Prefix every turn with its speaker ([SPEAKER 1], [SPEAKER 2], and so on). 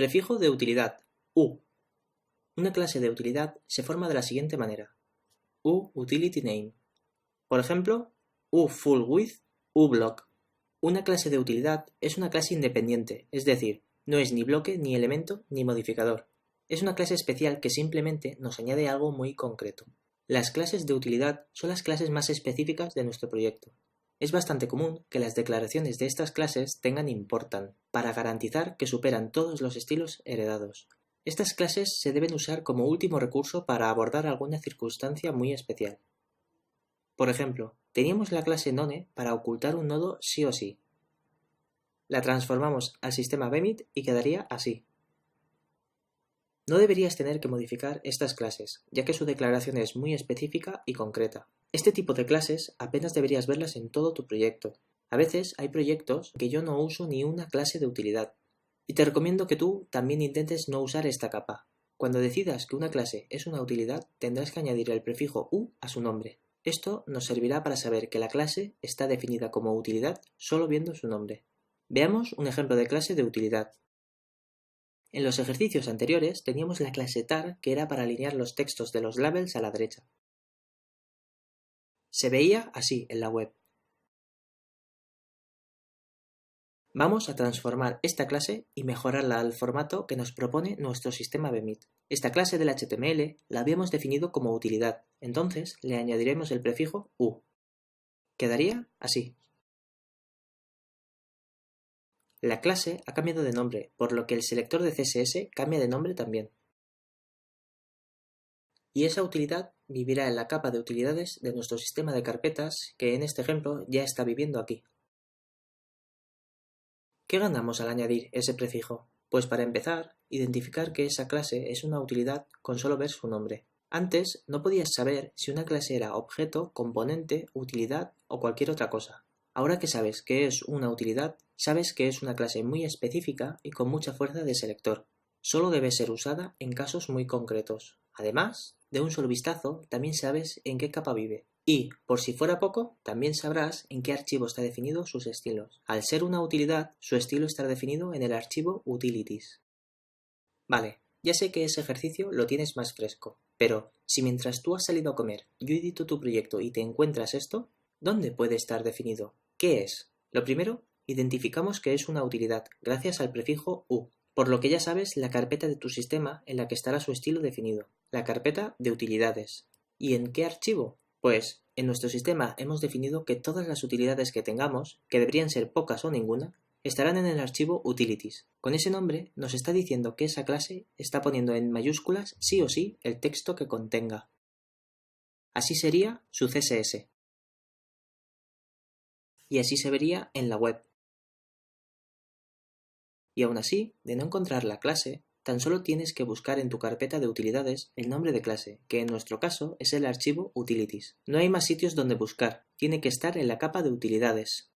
[SPEAKER 1] Prefijo de utilidad, u. Una clase de utilidad se forma de la siguiente manera: uUtilityName. Por ejemplo, uFullWidth, uBlock. Una clase de utilidad es una clase independiente, es decir, no es ni bloque, ni elemento, ni modificador. Es una clase especial que simplemente nos añade algo muy concreto. Las clases de utilidad son las clases más específicas de nuestro proyecto. Es bastante común que las declaraciones de estas clases tengan important, para garantizar que superan todos los estilos heredados. Estas clases se deben usar como último recurso para abordar alguna circunstancia muy especial. Por ejemplo, teníamos la clase None para ocultar un nodo sí o sí. La transformamos al sistema Bemit y quedaría así. No deberías tener que modificar estas clases, ya que su declaración es muy específica y concreta. Este tipo de clases apenas deberías verlas en todo tu proyecto. A veces hay proyectos que yo no uso ni una clase de utilidad. Y te recomiendo que tú también intentes no usar esta capa. Cuando decidas que una clase es una utilidad, tendrás que añadir el prefijo u a su nombre. Esto nos servirá para saber que la clase está definida como utilidad solo viendo su nombre. Veamos un ejemplo de clase de utilidad. En los ejercicios anteriores teníamos la clase tar, que era para alinear los textos de los labels a la derecha. Se veía así en la web. Vamos a transformar esta clase y mejorarla al formato que nos propone nuestro sistema Bemit. Esta clase del HTML la habíamos definido como utilidad, entonces le añadiremos el prefijo u. Quedaría así. La clase ha cambiado de nombre, por lo que el selector de CSS cambia de nombre también. Y esa utilidad vivirá en la capa de utilidades de nuestro sistema de carpetas, que en este ejemplo ya está viviendo aquí. ¿Qué ganamos al añadir ese prefijo? Pues para empezar, identificar que esa clase es una utilidad con solo ver su nombre. Antes no podías saber si una clase era objeto, componente, utilidad o cualquier otra cosa. Ahora que sabes que es una utilidad, sabes que es una clase muy específica y con mucha fuerza de selector. Solo debe ser usada en casos muy concretos. Además, de un solo vistazo, también sabes en qué capa vive. Y, por si fuera poco, también sabrás en qué archivo está definido sus estilos. Al ser una utilidad, su estilo estará definido en el archivo utilities. Vale, ya sé que ese ejercicio lo tienes más fresco, pero si mientras tú has salido a comer, yo edito tu proyecto y te encuentras esto, ¿dónde puede estar definido? ¿Qué es? Lo primero, identificamos que es una utilidad gracias al prefijo u, por lo que ya sabes la carpeta de tu sistema en la que estará su estilo definido, la carpeta de utilidades. ¿Y en qué archivo? Pues en nuestro sistema hemos definido que todas las utilidades que tengamos, que deberían ser pocas o ninguna, estarán en el archivo utilities. Con ese nombre nos está diciendo que esa clase está poniendo en mayúsculas sí o sí el texto que contenga. Así sería su CSS. Y así se vería en la web. Y aún así, de no encontrar la clase, tan solo tienes que buscar en tu carpeta de utilidades el nombre de clase, que en nuestro caso es el archivo utilities. No hay más sitios donde buscar, tiene que estar en la capa de utilidades.